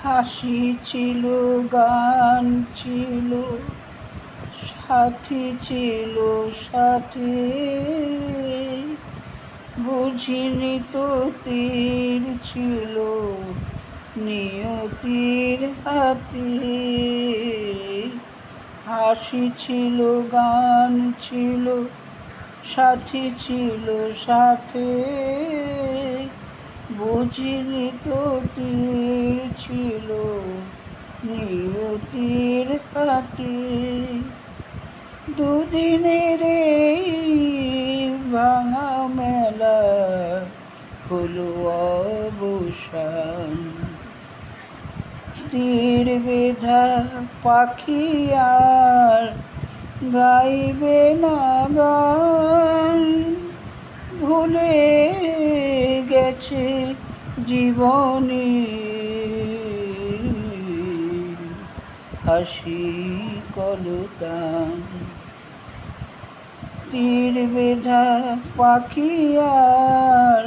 হাসি ছিল, গান ছিল, সাথী ছিল সাথে। বুঝিনি তো তীর ছিল নিয়তির হাতে। হাসি ছিল, গান ছিল, সাথী ছিল সাথে। বুঝিনি তো তীর ছিল নিয়তির হাতে। দুদিনের এই ভাঙা মেলা হলো অবসান। তীর বেঁধা পাখি আর গাইবে না গান। ভুলে গেছে জীবনে হাসি কলতান। তীর বেঁধা পাখি আর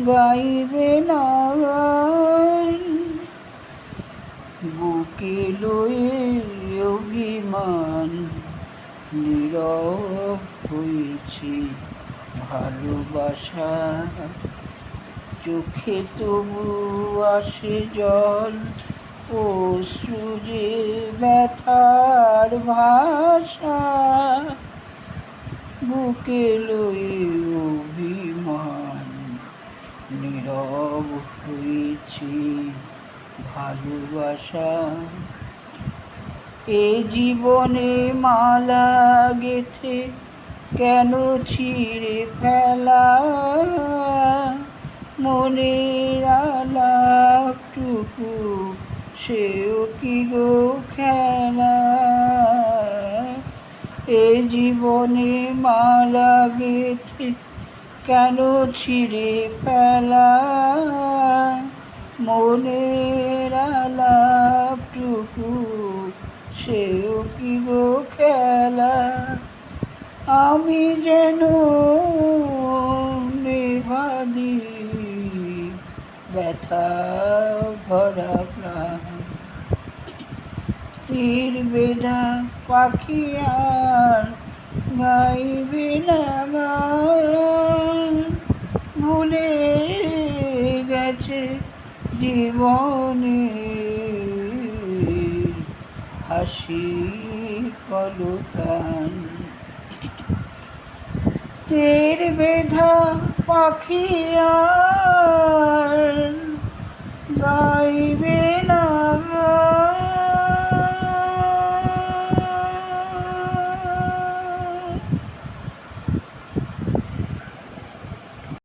গাইবে না গান। বুকে লয়ে অভিমান নীরব হয়েছি ভালোবাসা। চোখে তবু আসে জল, অশ্রু যে ব্যথার ভাষা। বুকে লয়ে অভিমান নীরব হয়েছি ভালোবাসা। এ জীবনে মালা গেথে কেন ছিঁড়ে ফেলা মনের আলাপটুকু, সেও কি গো খেলা। এ জীবনে মালা গেথে কেন ছিঁড়ে ফেলা মনের আলাপটুকু, সেও কি গো খেলা। আমি যেন নেভাদি ব্যথা ভরা প্রাণ। তীর বেঁধা পাখি আর গাইবে না গান। ভুলে গেছে জীবনে হাসি কলতান। তীর বেঁধা পাখি আর গাইবে